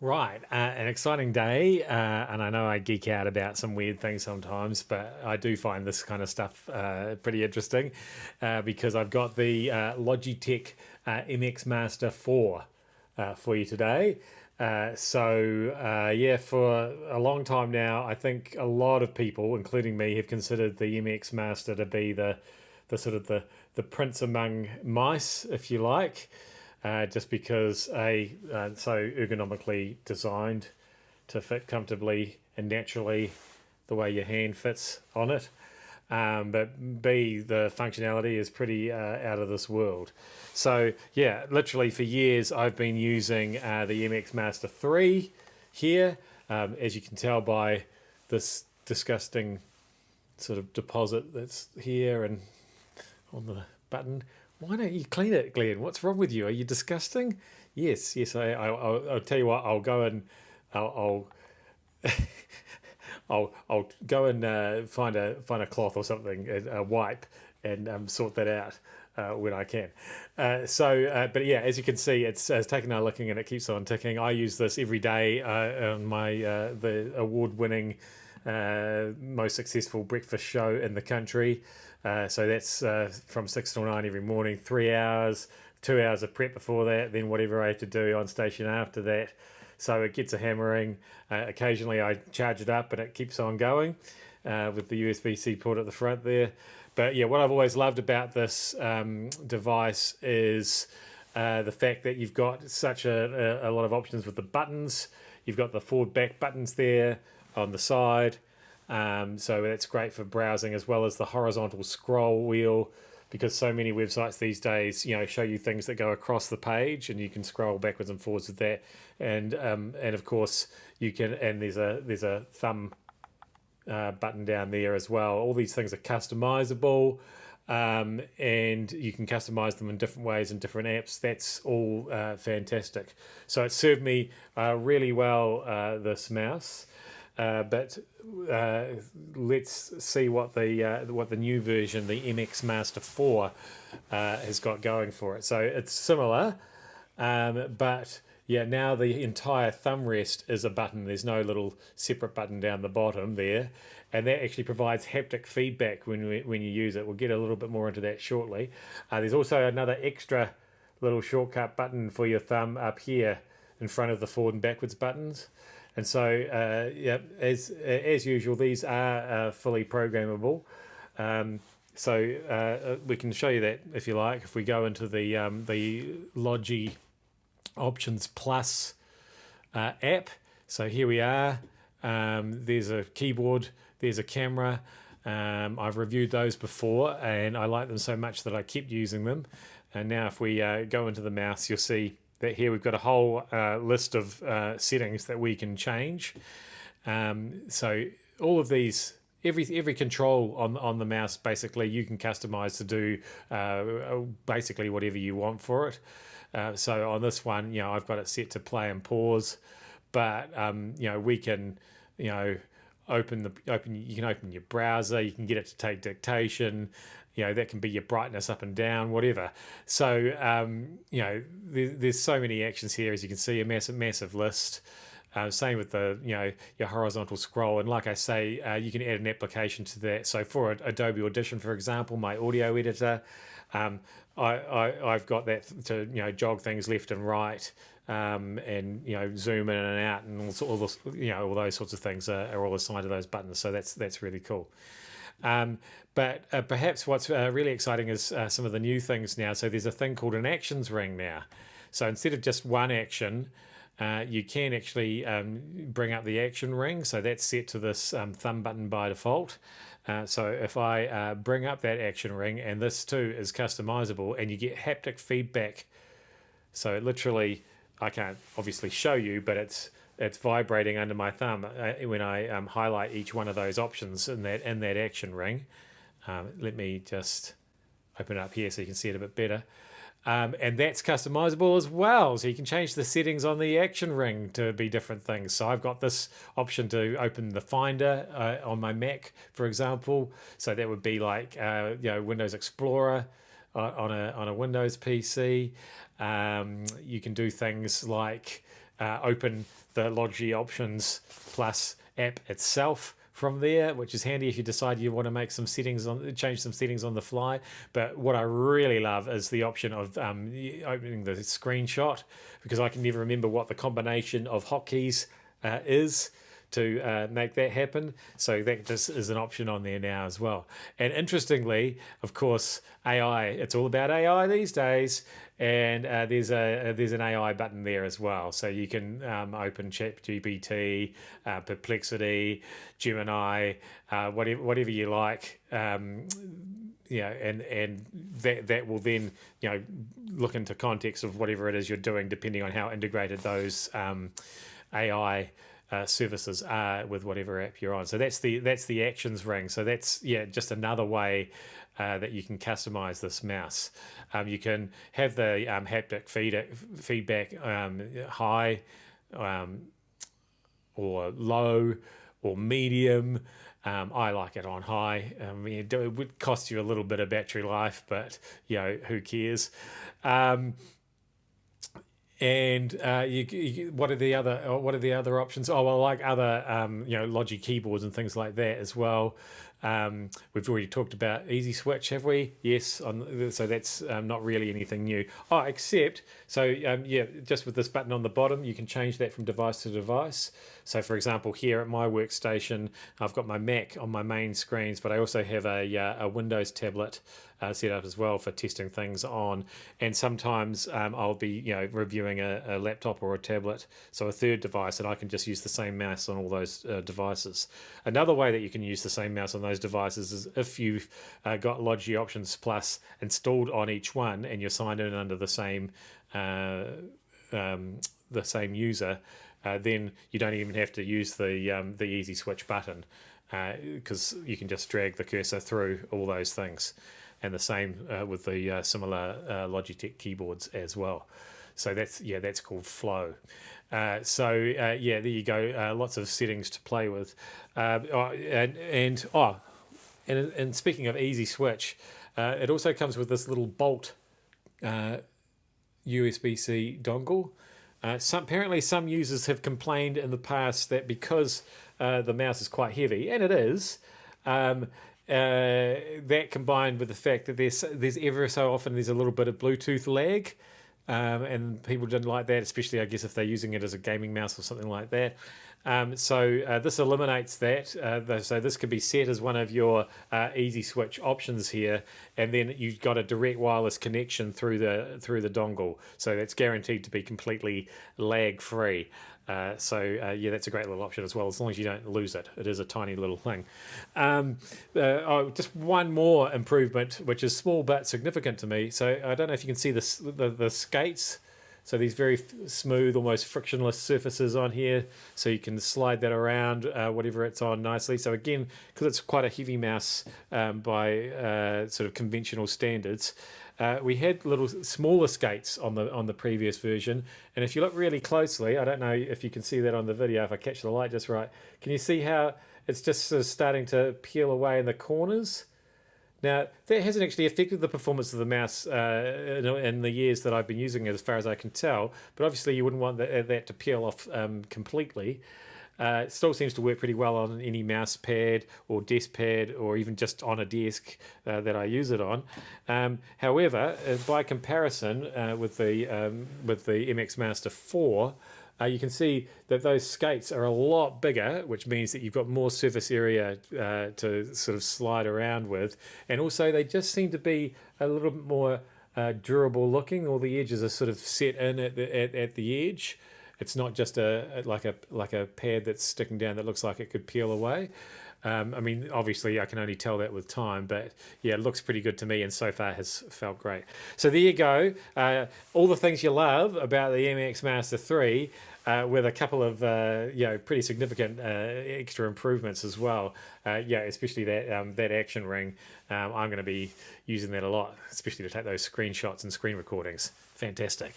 Right, an exciting day, and I know I geek out about some weird things sometimes, but I do find this kind of stuff pretty interesting because I've got the Logitech MX Master 4 for you today. Yeah, for a long time now, I think a lot of people, including me, have considered the MX Master to be the sort of the prince among mice, if you like, just because so ergonomically designed to fit comfortably and naturally the way your hand fits on it. But B, the functionality is pretty out of this world. So yeah, literally for years I've been using the MX Master 3 here, as you can tell by this disgusting sort of deposit that's here and on the button. Why don't you clean it, Glenn? What's wrong with you? Are you disgusting? Yes, yes. I'll tell you what. I'll go and I'll I'll go and find a cloth or something, a wipe, and sort that out when I can. But yeah, as you can see, it's taken a licking and it keeps on ticking. I use this every day on my the award-winning most successful breakfast show in the country. So that's from 6 till 9 every morning, 3 hours, 2 hours of prep before that, then whatever I have to do on station after that. So it gets a hammering. Occasionally I charge it up and it keeps on going with the USB-C port at the front there. But yeah, what I've always loved about this device is the fact that you've got such a lot of options with the buttons. You've got the forward back buttons there on the side. So that's great for browsing, as well as the horizontal scroll wheel, because so many websites these days, show you things that go across the page, and you can scroll backwards and forwards with that. And of course you can. And there's a thumb button down there as well. All these things are customizable, and you can customize them in different ways in different apps. That's all fantastic. So it served me really well, this mouse. But let's see what the new version, the MX Master 4, has got going for it. So it's similar, but yeah, now the entire thumb rest is a button. There's no little separate button down the bottom there, and that actually provides haptic feedback when you use it. We'll get a little bit more into that shortly. There's also another extra little shortcut button for your thumb up here in front of the forward and backwards buttons. And so, yeah, as usual, these are fully programmable. We can show you that if you like. If we go into the Logi Options Plus app, so here we are. There's a keyboard. There's a camera. I've reviewed those before, and I like them so much that I kept using them. And now, if we go into the mouse, you'll see that here we've got a whole list of settings that we can change. So all of these, every control on the mouse, basically you can customize to do basically whatever you want for it. So on this one, I've got it set to play and pause, but we can, you can open your browser, you can get it to take dictation. That can be your brightness up and down, whatever. So, there's so many actions here, as you can see, a massive list. Same with your horizontal scroll. And like I say, you can add an application to that. So for Adobe Audition, for example, my audio editor, I've got that to, jog things left and right, and, zoom in and out, and all those sorts of things are all assigned to those buttons. So that's really cool. But perhaps what's really exciting is some of the new things now. So there's a thing called an actions ring now. So instead of just one action, you can actually bring up the action ring. So that's set to this thumb button by default. So if I bring up that action ring, and this too is customizable, and you get haptic feedback. So literally, I can't obviously show you, but it's vibrating under my thumb when I highlight each one of those options in that action ring. Let me just open it up here so you can see it a bit better. And that's customizable as well. So you can change the settings on the action ring to be different things. So I've got this option to open the Finder on my Mac, for example. So that would be like Windows Explorer on a Windows PC. You can do things like open the Logi Options Plus app itself from there, which is handy if you decide you want to make some settings change some settings on the fly. But what I really love is the option of opening the screenshot, because I can never remember what the combination of hotkeys is to make that happen. So that just is an option on there now as well. And interestingly, of course, AI, it's all about AI these days. And there's an AI button there as well. So you can open ChatGPT, Perplexity, Gemini, whatever you like. And that will then look into context of whatever it is you're doing, depending on how integrated those AI services are with whatever app you're on. So that's the actions ring. So that's just another way that you can customize this mouse. You can have the haptic feedback high, or low, or medium. I like it on high. It would cost you a little bit of battery life, but who cares? And what are the other options? Oh, well, like other Logi keyboards and things like that as well. We've already talked about Easy Switch, have we? Yes. So that's not really anything new. Oh, except just with this button on the bottom, you can change that from device to device. So, for example, here at my workstation, I've got my Mac on my main screens, but I also have a Windows tablet set up as well for testing things on. And sometimes I'll be reviewing a laptop or a tablet, so a third device, and I can just use the same mouse on all those devices. Another way that you can use the same mouse on those devices is if you've got Logi Options Plus installed on each one and you're signed in under the same user, then you don't even have to use the Easy Switch button, because you can just drag the cursor through all those things. And the same with the similar Logitech keyboards as well. So that's called Flow. There you go. Lots of settings to play with. And speaking of Easy Switch, it also comes with this little bolt USB-C dongle. Apparently some users have complained in the past that because the mouse is quite heavy, and it is, that combined with the fact that there's ever so often there's a little bit of Bluetooth lag, and people didn't like that, especially I guess if they're using it as a gaming mouse or something like that. So this eliminates that. So this can be set as one of your Easy Switch options here, and then you've got a direct wireless connection through the dongle. So that's guaranteed to be completely lag free. That's a great little option as well, as long as you don't lose it. It is a tiny little thing. Just one more improvement, which is small but significant to me. So I don't know if you can see the skates. So these very smooth, almost frictionless surfaces on here. So you can slide that around, whatever it's on, nicely. So again, because it's quite a heavy mouse by sort of conventional standards, we had little smaller skates on the previous version. And if you look really closely, I don't know if you can see that on the video, if I catch the light just right. Can you see how it's just sort of starting to peel away in the corners? Now, that hasn't actually affected the performance of the mouse in the years that I've been using it, as far as I can tell. But obviously, you wouldn't want that to peel off completely. It still seems to work pretty well on any mouse pad or desk pad, or even just on a desk that I use it on. However, by comparison with the MX Master 4, you can see that those skates are a lot bigger, which means that you've got more surface area to sort of slide around with. And also they just seem to be a little bit more durable looking. All the edges are sort of set in at the edge. It's not just like a pad that's sticking down that looks like it could peel away. Obviously I can only tell that with time, but yeah, it looks pretty good to me, and so far has felt great. So there you go. All the things you love about the MX Master 3, with a couple of pretty significant extra improvements as well. Especially that action ring. I'm going to be using that a lot, especially to take those screenshots and screen recordings. Fantastic.